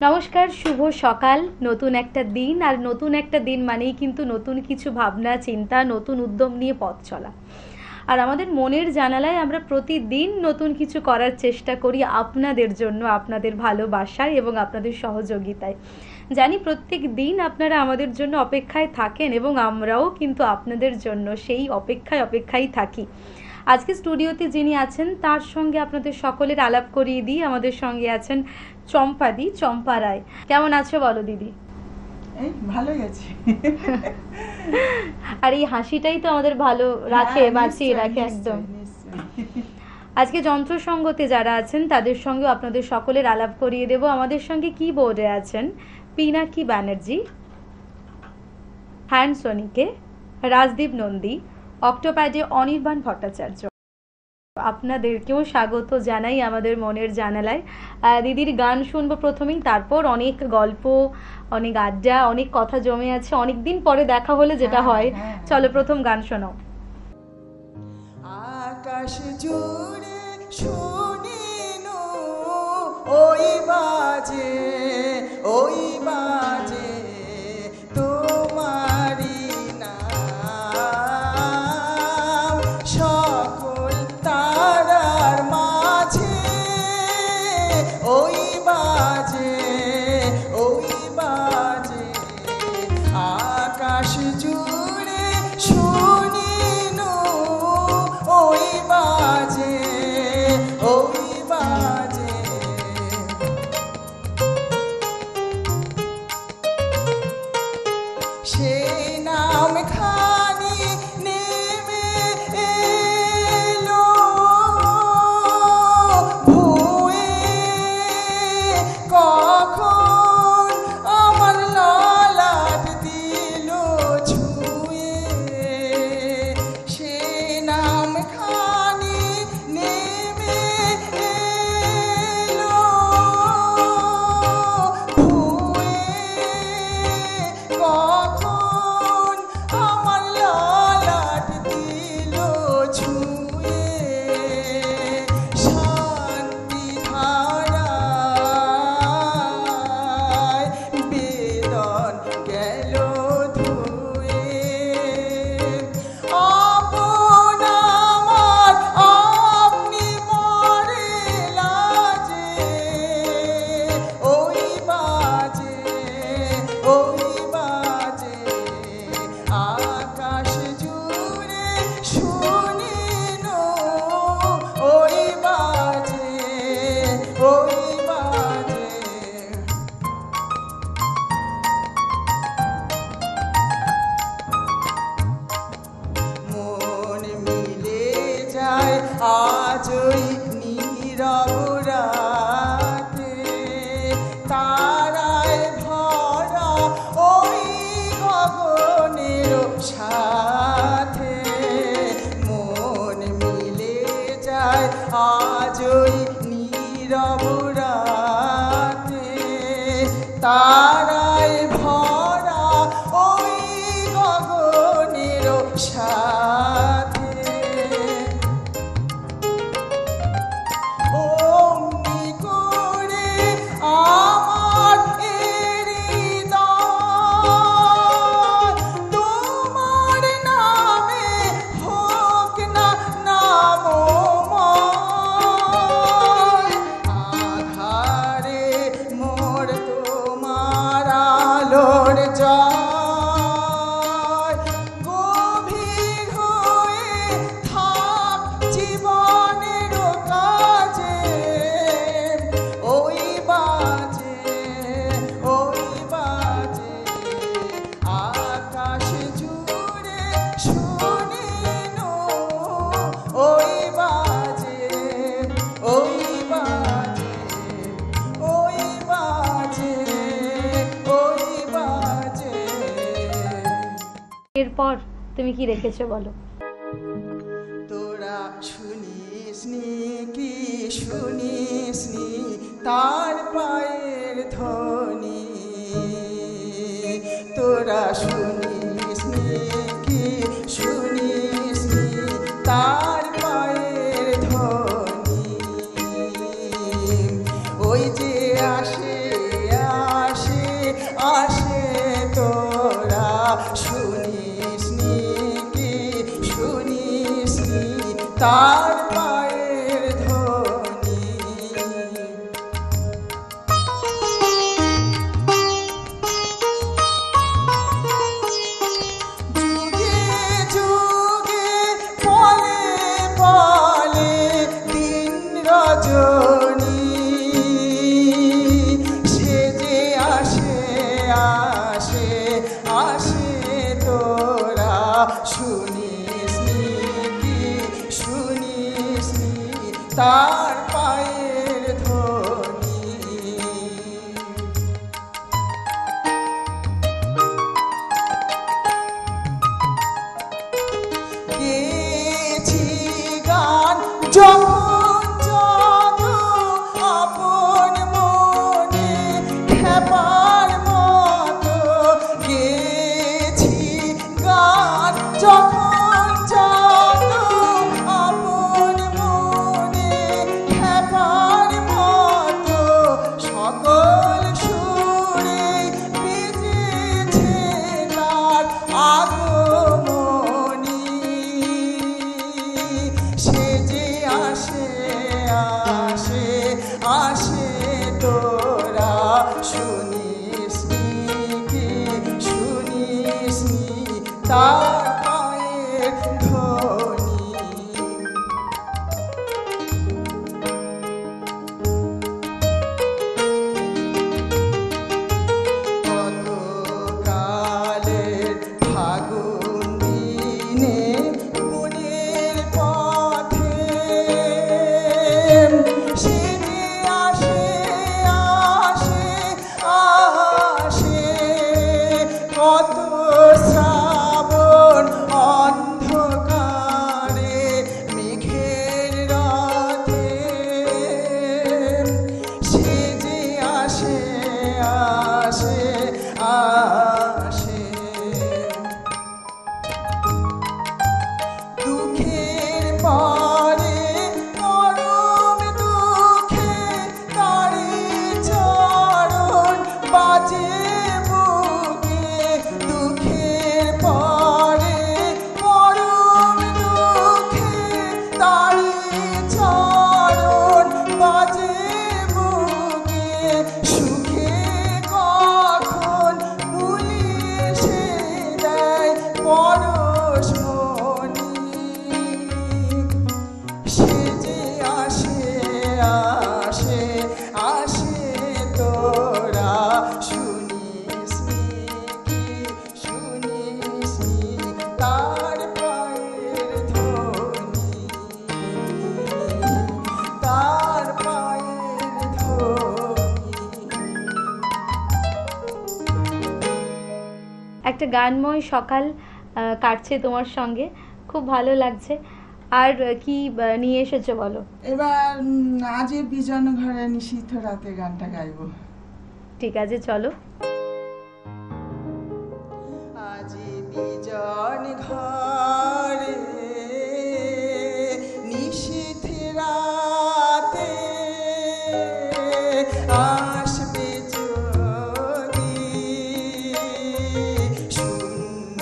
নমস্কার, শুভ সকাল। নতুন একটা দিন, আর নতুন একটা দিন মানেই কিন্তু নতুন কিছু ভাবনা চিন্তা, নতুন উদ্যম নিয়ে পথ চলা। আর আমাদের মনের জানালায় আমরা প্রতিদিন নতুন কিছু করার চেষ্টা করি আপনাদের জন্য, আপনাদের ভালোবাসায় এবং আপনাদের সহযোগিতায়। জানি প্রত্যেক দিন আপনারা আমাদের জন্য অপেক্ষায় থাকেন এবং আমরাও কিন্তু আপনাদের জন্য সেই অপেক্ষায় থাকি। আজকে স্টুডিওতে যিনি আছেন তার সঙ্গে আপনাদের সকলের আলাপ করিয়ে দিই। আমাদের সঙ্গে আছেন চম্পা রায়। কেমন আছো বলো দিদি? এই ভালোই আছি। আর এই হাসিটাই তো আমাদের ভালো রাখে, বাঁচিয়ে রাখে একদম। আজকে যন্ত্রসঙ্গতে যারা আছেন তাদের সঙ্গে আপনাদের সকলের আলাপ করিয়ে দেব। আমাদের সঙ্গে কিবোর্ডে আছেন পিনাকি ব্যানার্জি, হ্যান্ড সোনিকে রাজদীপ নন্দী, অক্টোপ্যাডে অনির্বাণ ভট্টাচার্য। আপনাদেরকেও স্বাগত জানাই আমাদের মনের জানালায়। দিদির গান শুনবো প্রথমেই, তারপর অনেক গল্প, অনেক আড্ডা, অনেক কথা জমে আছে। অনেকদিন পরে দেখা হলে যেটা হয়। চলো প্রথম গান শোনাও। আকাশ জুড়ে শুনিনু ওই বাজে তোমারি নাম, সকল তারার মাঝে ওই বাজে আকাশ জুড়ে শুনিনু ওই বাজে সে নাম খানি নেমে এলো ভুয়ে, কখন আমার ললাট দিল ছুঁয়ে। সে নাম খানি নেমে এলো ভুয়ে, কখন আমার ললাট দিল ছুঁয়ে। শান্তি ধারায় বেদন গেল ধুয়ে, আপন আমার আপনি মরে লাজে ওই বাজে আকাশ জুড়ে শুনিনু ওই বাজে মন মিলে যায় আজই নীরব রাতে, তারায় ভরা ওই গগনের সাথে। মন মিলে যায় আজই নীরব রাতে, তারায় ভরা ওই গগনের সাথে। অমনি করে আমার হৃদয় তোমার নামে হোক না নামময়, আধারে মোর তোমার আলোর জয়, গভীর হয়ে থাক জীবনের কাজে ওই বাজে আকাশ জুড়ে শুনিনু ওই বাজে এরপর তুমি কি রেখেছো বলো? তোরা শুনিসনি কি শুনিসনি তার পায়ের ধ্বনি, তোরা শুনিসনি কি শুনিসনি তার পায়ের ধ্বনি। ওই যে আসে শুনিস নি কি শুনিস নি তার পায়ের ধ্বনি যুগে যুগে পলে পলে দিন রজনী সে যে আসে আসে আসে তোরা শুনিস নি কি শুনিস নি তার পায়ের ধ্বনি গেছি গান যখন জাদু আপন মনে খেপার মতো গেছি গান যখন জাদু আপন মনে খেপার মতো সকল সুরে বেজেছে তার আগমনী সে যে আসে আসে আসে তোরা শুনিস নি কি শুনিস নি তার পায়ের ধ্বনি কত কালের ফাগুন দিনে মনের পথে সে যে আসে আসে আসে কত শ্রাবণ অন্ধকারে মেঘের রথে সে যে আসে আসে আসে দুঃখের পরে পরম দুঃখে তারি চরণ বাজে বুকে দুঃখের পরে পরম দুঃখে তারি চরণ বাজে বুকে সুখে কখন পুলিশে দেয় পরশমণি সে যে আসে আসে আসে তোরা শুনিস নি কি শুনিস নি তার পায়ের ধ্বনি তার পায়ের ধ্বনি একটা গানময় সকাল কাটছে তোমার সঙ্গে, খুব ভালো লাগছে। আর কি নিয়ে এসেছো বলো। এবার আজে বিজন ঘরে নিষিদ্ধ রাতে গানটা গাইবো। ঠিক আছে, চলো। আজি বিজন ঘরে নিশীথ রাতে আসবে যদি শূন্য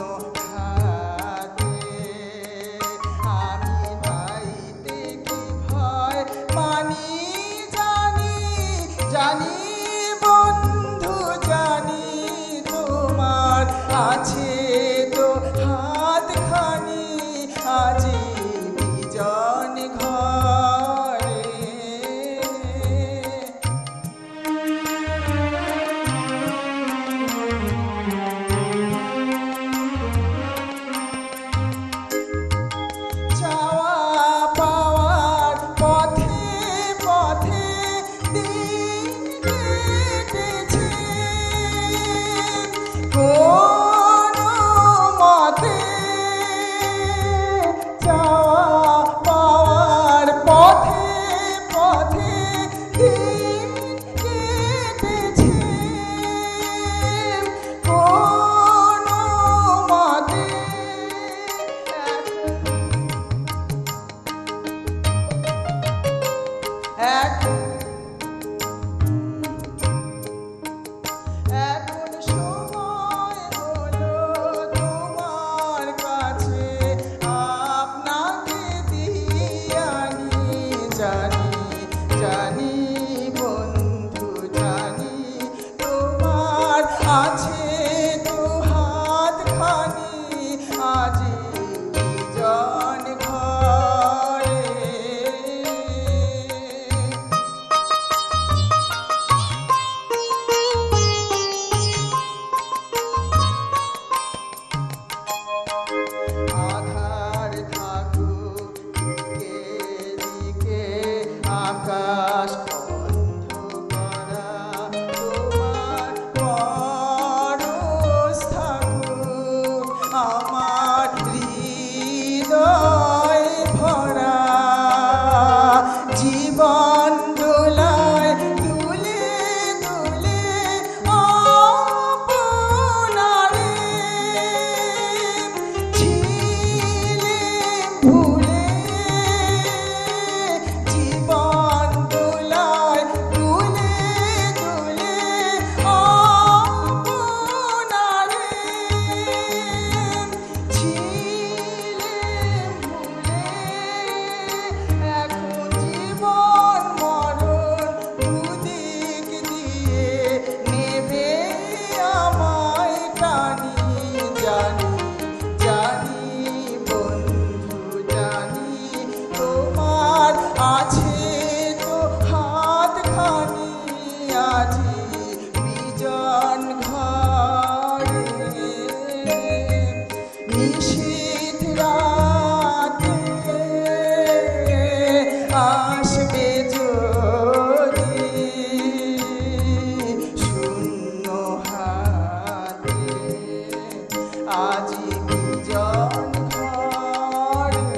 হাতে আমি পাইতে কি ভয় মানি জানি জানি বন্ধু জানি তোমার আছে তো হাত আমার হৃদয় ভরা জীবন দোলায় দুলে দুলে আপনারে ছিলে ভুলে জীবন দোলায় দুলে দুলে আপনারে ছিলে ভুলে এখন জীবন মরণ দুদিক দিয়ে নেবে আমায় টানি জানি জানি বন্ধু জানি তোমার আছে তো হাতখানি আজি বিজন ঘরে নিশীথ রাতে আসবে যদি শূন্য হাতে আজি বিজন ঘরে।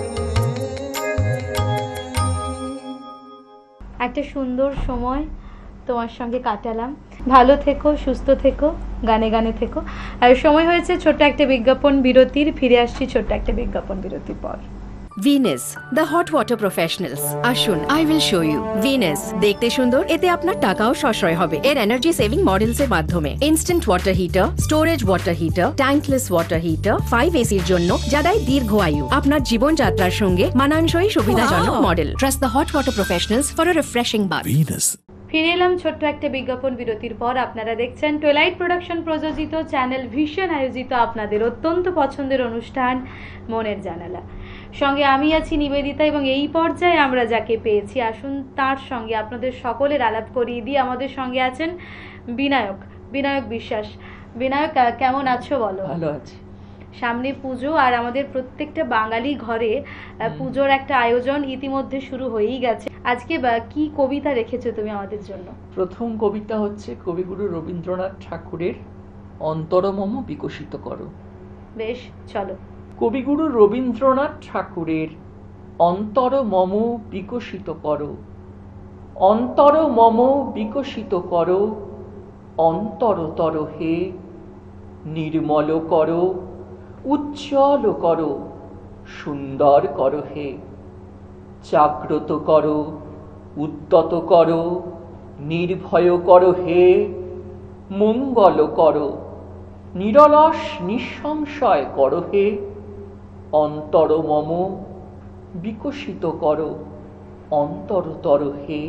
একটা সুন্দর সময় তোমার সঙ্গে কাটালাম। ভালো থেকো, সুস্থ থেকো, গানে গানে থেকো। আর সময় হয়েছে ছোট্ট একটা বিজ্ঞাপন বিরতির। ফিরে আসছি ছোট্ট একটা বিজ্ঞাপন বিরতির পর। Venus the hot water professionals. আসুন, I will show you. Venus দেখতে সুন্দর, এতে আপনার টাকাও সাশ্রয় হবে এর এনার্জি সেভিং মডেলস এর মাধ্যমে। Instant water heater, storage water heater, tankless water heater, 5 এসির জন্য যা দেয় দীর্ঘ আয়ু। আপনার জীবনযাত্রার সঙ্গে মানানসই সুবিধাজনক model. Trust the hot water professionals for a refreshing bath. Venus. ফিরে এলাম ছোট্ট একটা বিজ্ঞাপন বিরতির পর। আপনারা দেখছেন টুয়েলাইট প্রোডাকশন প্রযোজিত চ্যানেল ভিশন আয়োজিত আপনাদের অত্যন্ত পছন্দের অনুষ্ঠান মনের জানালা। সঙ্গে আমি আছি নিবেদিতা, এবং এই পর্যায়ে আমরা যাকে পেয়েছি আসুন তার সঙ্গে আপনাদের সকলের আলাপ করিয়ে দিই। আমাদের সঙ্গে আছেন বিনায়ক বিশ্বাস। বিনায়ক, কেমন আছো বলো? ভালো আছি। সামনে পুজো, আর আমাদের প্রত্যেকটা বাঙালি ঘরে পুজোর একটা আয়োজন ইতিমধ্যে শুরু হয়েই গেছে। আজকে কি কবিতা রেখেছো তুমি আমাদের জন্য? প্রথম কবিতা হচ্ছে কবিগুরু রবীন্দ্রনাথ ঠাকুরের অন্তরমম বিকশিত করো। বেশ, চলো। কবিগুরু রবীন্দ্রনাথ ঠাকুরের অন্তরমম বিকশিত করো, অন্তরমম বিকশিত করো, অন্তরতর হে নির্মল করো, উজ্জ্বল করো, সুন্দর করো হে, জাগ্রত করো, উদ্যত করো, নির্ভয় করো হে, মঙ্গল করো, নিরলস নিঃসংশয় করো হে, অন্তরমম বিকশিত করো, অন্তরতর হে,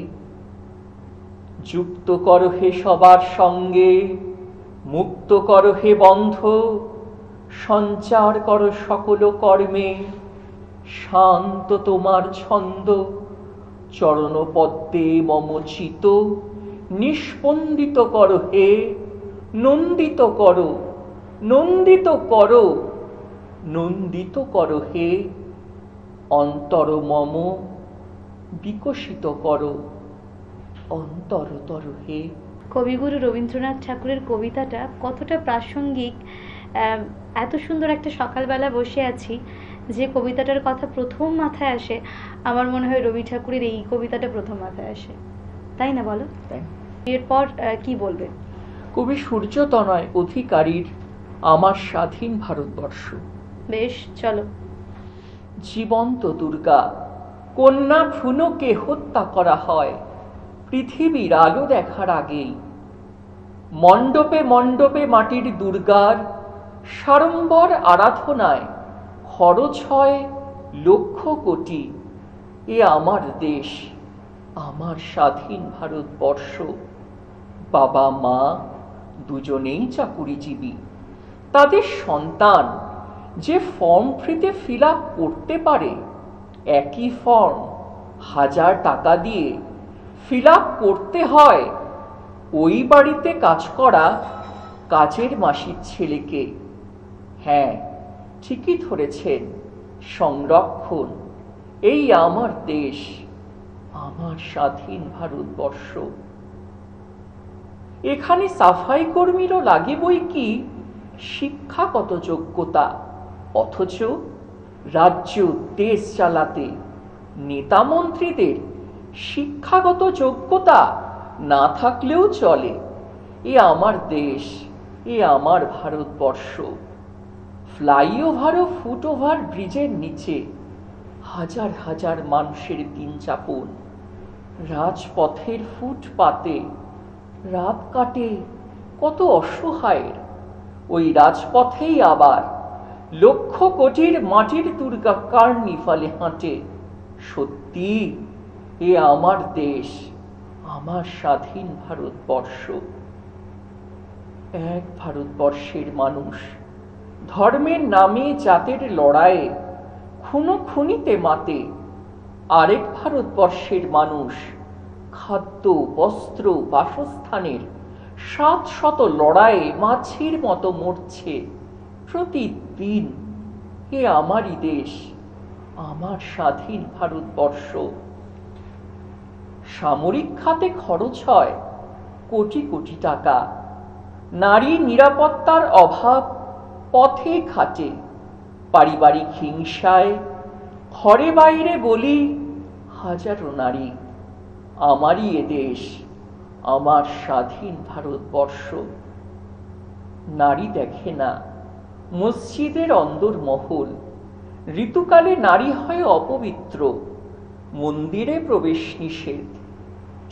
যুক্ত করো হে সবার সঙ্গে, মুক্ত করো হে বন্ধ, সঞ্চার করো সকল কর্মে, শান্ত তোমার ছন্দ, চরণপদ্মে মম চিত, নিস্পন্দিত করো হে, নন্দিত করো, নন্দিত করো, নন্দিত করো হে, অন্তর মম বিকশিত করো, অন্তরতর হে। কবিগুরু রবীন্দ্রনাথ ঠাকুরের কবিতাটা কতটা প্রাসঙ্গিক! এত সুন্দর একটা সকালবেলা বসে আছি, যে কবিতাটার কথা প্রথম মাথায় আসে আমার মনে হয় রবি ঠাকুরের এই কবিতাটা প্রথম মাথায় আসে, তাই না বলো? এরপর কি বলবে? কবি সূর্যতনয় অধিকারীর আমার স্বাধীন ভারতবর্ষ। বেশ, চলো। জীবন্ত দুর্গা কন্যা ভ্রূণকে হত্যা করা হয় পৃথিবীর আলো দেখার আগেই। মণ্ডপে মণ্ডপে মাটির দুর্গার সাড়ম্বর আরাধনায় খরচ হয় লক্ষ কোটি। এ আমার দেশ, আমার স্বাধীন ভারতবর্ষ। বাবা মা দুজনেই চাকুরিজীবী। তাদের সন্তান যে ফর্ম ফ্রিতে ফিল আপ করতে পারে, একই ফর্ম 1000 টাকা দিয়ে ফিল আপ করতে হয় ওই বাড়িতে কাজ করা কাজের মাসির ছেলেকে। হ্যাঁ, ঠিকই ধরেছেন, সংরক্ষণ। এই আমার দেশ, আমার স্বাধীন ভারতবর্ষ। এখানে সাফাই কর্মীরও লাগে বই কি শিক্ষাগত যোগ্যতা। অথচ রাজ্য দেশ চালাতে নেতা মন্ত্রীদের শিক্ষাগত যোগ্যতা না থাকলেও চলে। এ আমার দেশ, এ আমার ভারতবর্ষ। ফ্লাইওভার ও ফুটওভার ব্রিজের নিচে হাজার হাজার মানুষের দিন যাপন, রাজপথের ফুটপাতে রাত কাটে কত অসহায়ের। ওই রাজপথেই আবার লক্ষ কোটির মাটির দুর্গা কার্নিভালে হাঁটে। সত্যি এ আমার দেশ, আমার স্বাধীন ভারতবর্ষ। এক ভারতবর্ষের মানুষ ধর্মের নামে জাতের লড়াইয়ে খুনোখুনিতে মাতে। আরেক ভারতবর্ষের মানুষ খাদ্য, বস্ত্র, বাসস্থানের 700 লড়াইয়ে মাছির মতো মরছে প্রতিদিন। এ আমারই দেশ, আমার স্বাধীন ভারতবর্ষ। সামরিক খাতে খরচ হয় কোটি কোটি টাকা। নারী নিরাপত্তার অভাব পথে ঘাটে। পারিবারিক হিংসায় ঘরে বাইরে বলি হাজারো নারী। আমারই এ দেশ, আমার স্বাধীন ভারতবর্ষ। নারী দেখে না মসজিদের অন্দরমহল। ঋতুকালে নারী হয় অপবিত্র, মন্দিরে প্রবেশ নিষেধ।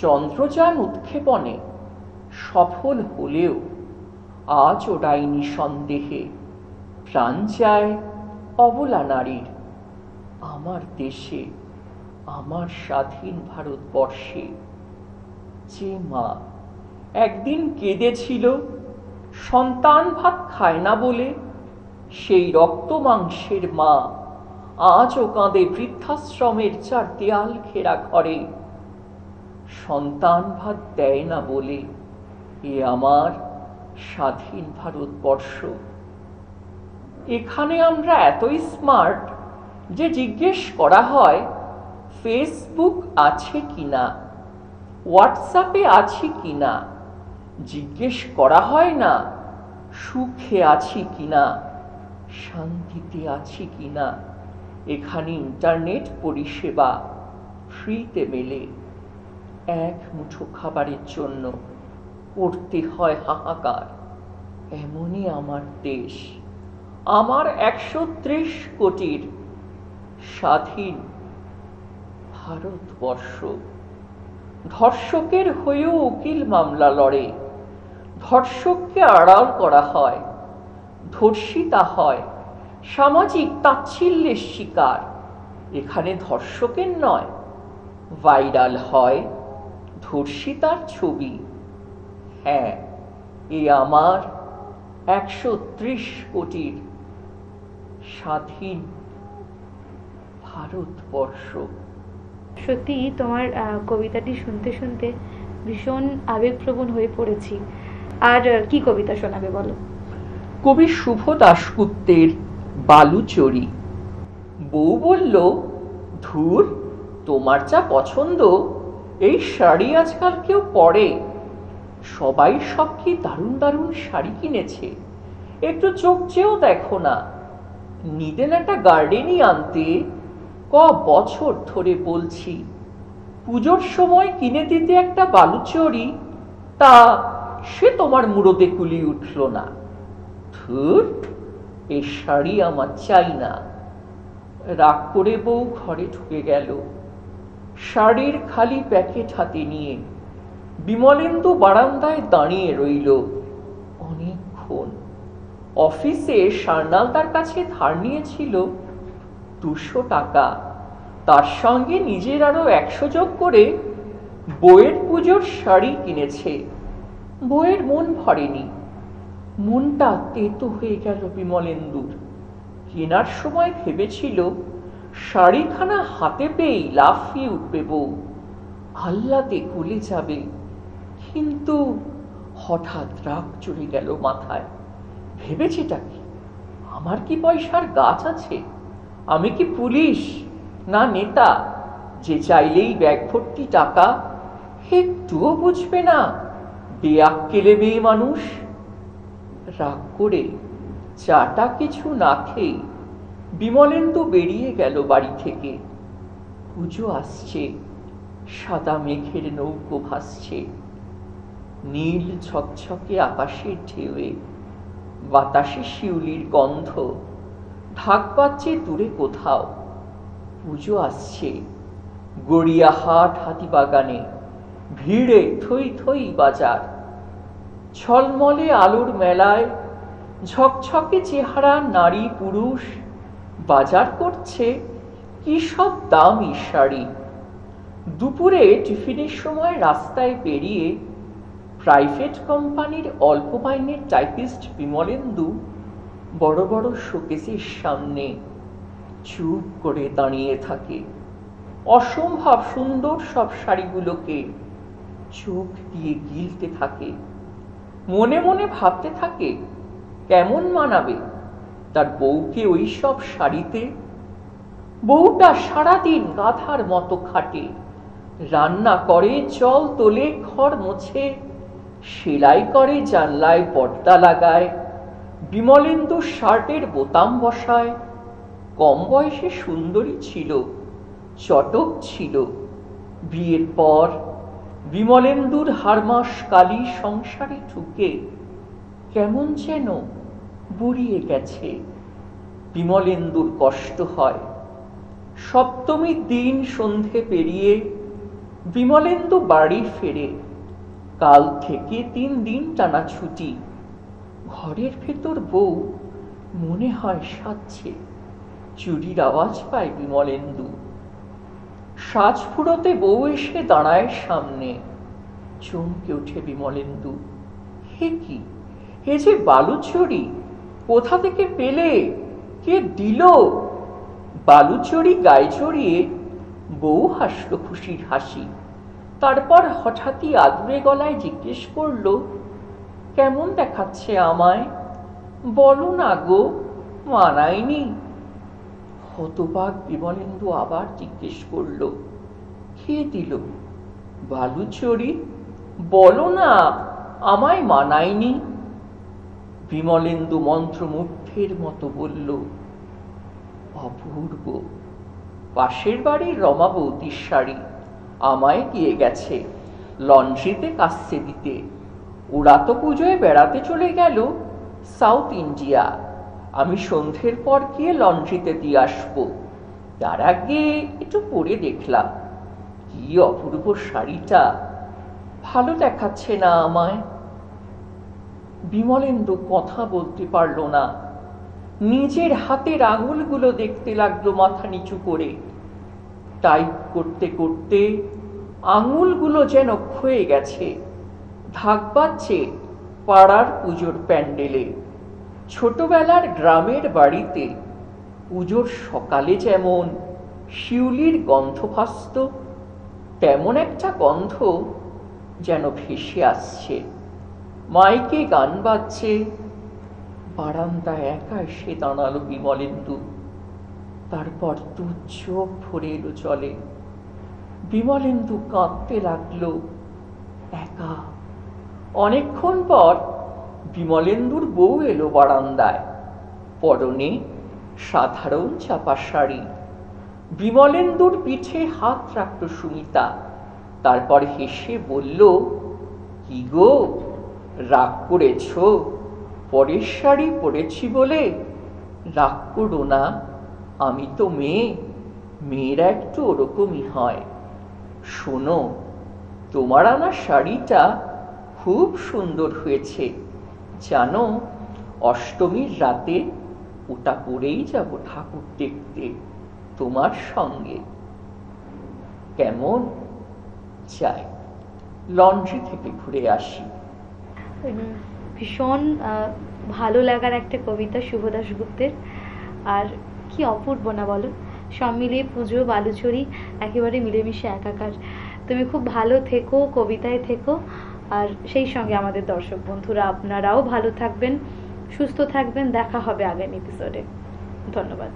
চন্দ্রযান উৎক্ষেপণে সফল হলেও আজ ওড়ায়নি সন্দেহে। প্রাণ যায় অবলা নারীর। আমার দেশে, আমার স্বাধীন ভারতবর্ষে যে মা একদিন কেঁদেছিল সন্তান ভাত খায় না বলে, সেই রক্ত মাংসের মা আজও কাঁদে বৃদ্ধাশ্রমের 4 দেয়াল ঘেরা ঘরে। সন্তান ভাত দেয় না বলে এ আমার স্বাধীন ভারতবর্ষ। এখানে আমরা এতই স্মার্ট যে জিজ্ঞেস করা হয় ফেসবুক আছে কিনা, হোয়াটসঅ্যাপে আছি কিনা। জিজ্ঞেস করা হয় না সুখে আছি কিনা, শান্তিতে আছি কিনা। এখানে ইন্টারনেট পরিষেবা ফ্রিতে মেলে। এক মুঠো খাবারের জন্য করতে হয় হাহাকার। এমনই আমার দেশ, আমার 130 কোটির স্বাধীন ভারতবর্ষ। ধর্ষকের হয়েও উকিল মামলা লড়ে। ধর্ষককে আড়াল করা হয়, ধর্ষিতা হয় সামাজিক তাচ্ছিল্যের শিকার। এখানে ধর্ষকের নয়, ভাইরাল হয় ধর্ষিতার ছবি। হ্যাঁ, এ আমার 130 কোটির স্বাধীন ভারতবর্ষ। সত্যি তোমার কবিতাটি শুনতে শুনতে ভীষণ আবেগপ্রবণ হয়ে পড়েছি। আর কি কবিতা শোনাবে বলো? কবি শুভ দাশগুপ্তের বালুচরী। বউ বলল, ধুর, তোমার যা পছন্দ এই শাড়ি আজকাল কেউ পরে। সবাই সব কি দারুণ দারুণ শাড়ি কিনেছে, একটু চোখ চেয়েও দেখো না। নিদেন একটা গার্ডেনই আনতে, ক বছর ধরে বলছি। পুজোর সময় কিনে দিতে একটা বালুচরী, তা সে তোমার মুরদে কুলি উঠল না। ধুর, এ শাড়ি আমার চাই না। রাগ করে বউ ঘরে ঢুকে গেল। শাড়ির খালি প্যাকেট হাতে নিয়ে বিমলেন্দু বারান্দায় দাঁড়িয়ে রইল অনেকক্ষণ। অফিসে সার্নাল তার কাছে ধার নিয়েছিল 200 টাকা। তার সঙ্গে নিজের আরো 100 যোগ করে বউয়ের পুজোর শাড়ি কিনেছে। বউয়ের মন ভরেনি, মনটা তেতো হয়ে গেল বিমলেন্দুর। কেনার সময় ভেবেছিল শাড়িখানা হাতে পেয়েই লাফিয়ে উঠবে বউ, আহ্লাদে গলে যাবে। কিন্তু হঠাৎ রাগ চড়ে গেল মাথায়। ভেবেছেটা কি, আমার কি পয়সার গাছ আছে? আমি কি পুলিশ না নেতা যে চাইলেই ব্যাগ ভর্তি টাকা? একটুও বুঝবে না বেয়াক্কেলে মেয়ে মানুষ। রাগ করে চাটা কিছু না খেয়ে বিমলেন্দু বেরিয়ে গেল বাড়ি থেকে। পুজো আসছে, সাদা মেঘের নৌকো ভাসছে, নীল ঝকঝকে আকাশের ঢেউয়ে, বাতাসে শিউলির গন্ধ, ঢাক পাচ্ছে দূরে কোথাও। পুজো আসছে, গড়িয়াহাট হাতিবাগানে ভিড়ে থই থই বাজার, ঝলমলে আলোর মেলায় ঝকঝকে চেহারা নারী পুরুষ বাজার করছে কি সব দামি শাড়ি। দুপুরে টিফিনের সময় রাস্তায় বেরিয়ে প্রাইভেট কোম্পানির অল্প মাইনের টাইপিস্ট বিমলেন্দু বড় বড় শোকেসের সামনে চুপ করে দাঁড়িয়ে থাকে। অসম্ভব সুন্দর সব শাড়িগুলোকে চোখ দিয়ে গিলতে থাকে। মনে মনে ভাবতে থাকে কেমন মানাবে তার বউকে ওই সব শাড়িতে। বউটা সারাদিন গাধার মতো খাটে, রান্না করে, জল তোলে, ঘর মোছে, সেলাই করে, জানলায় পর্দা লাগায়, বিমলেন্দু শার্টের বোতাম বসায়। কম বয়সে সুন্দরী ছিল, চটক ছিল। বিয়ের পর বিমলেন্দুর হারমাস কালী সংসারে ঢুকে কেমন যেন বুড়িয়ে গেছে। বিমলেন্দুর কষ্ট হয়। সপ্তমীর দিন সন্ধে পেরিয়ে বিমলেন্দু বাড়ি ফেরে। কাল থেকে 3 দিন টানা ছুটি। ঘরের ভেতর বউ মনে হয় সাজছে। চুরির আওয়াজ পায় বিমলেন্দু। সাজপুরোতে বউ এসে দাঁড়ায় সামনে। চমকে ওঠে বিমলেন্দু। হে কি, হে যে বালুচরি! কোথা থেকে পেলে? কে দিল? বালুচরি গায়ে চড়িয়ে বউ হাসলো খুশির হাসি। তারপর হঠাৎই আদুরে গলায় জিজ্ঞেস করলো, কেমন দেখাচ্ছে আমায়? বলো না গো, মানায়নি? হতবাক বিমলেন্দু আবার জিজ্ঞেস করলো, কে দিল? বালুচরি? বলো না, আমায় মানায়নি। বিমলেন্দু মন্ত্রমুগ্ধের মতো বলল, অপূর্ব। পাশের বাড়ির রমা বৌদির শাড়ি আমায় দিয়ে গেছে লন্ড্রিতে কাচতে দিতে। ওরা তো পুজোয় বেড়াতে চলে গেল সাউথ ইন্ডিয়া। আমি সন্ধ্যের পর গিয়ে লন্ড্রিতে দিয়ে আসবো। তার আগে একটু পরে দেখলাম, কি অপূর্ব শাড়িটা, ভালো দেখাচ্ছে না আমায়? বিমলেন্দু কথা বলতে পারল না। নিজের হাতের আঙুলগুলো দেখতে লাগলো মাথা নিচু করে। টাইপ করতে করতে আঙুলগুলো যেন ক্ষয়ে গেছে। ঢাক বাজছে পাড়ার পুজোর প্যান্ডেলে। ছোটবেলার গ্রামের বাড়িতে পুজোর সকালে যেমন শিউলির গন্ধ ভাসত, তেমন একটা গন্ধ যেন ভেসে আসছে। মাইকে গান বাজছে। বারান্দায় একা এসে দাঁড়ালো বিমলেন্দু। তারপর দু চোখ ভরে এলো জলে। বিমলেন্দু কাঁদতে লাগলো, একা। অনেকক্ষণ পর বিমলেন্দুর বউ এলো বারান্দায়। পরনে সাধারণ চাপা শাড়ি। বিমলেন্দুর পিঠে হাত রাখল সুমিতা। তারপর হেসে বলল, কি গো, রাগ করেছ? পরের শাড়ি পরেছি বলে? রাগ করো না, আমি তো মেয়ে, মেয়েরা একটু ওরকমই হয়। শোনো, তোমার আনা শাড়িটা খুব সুন্দর হয়েছে জানো। অষ্টমীর রাতে ওটা পরেই যাব ঠাকুর দেখতে তোমার সঙ্গে। কেমন? যাই, লন্ড্রি থেকে ঘুরে আসি। ভীষণ ভালো লাগার একটা কবিতা শুভ দাশগুপ্তের। আর কি অপূর্ব না বলো, সব মিলিয়ে পুজো, বালুচরি একেবারে মিলেমিশে একাকার। তুমি খুব ভালো থেকো, কবিতায় থেকো, আর সেই সঙ্গে আমাদের দর্শক বন্ধুরা আপনারাও ভালো থাকবেন, সুস্থ থাকবেন। দেখা হবে আগামী এপিসোডে। ধন্যবাদ।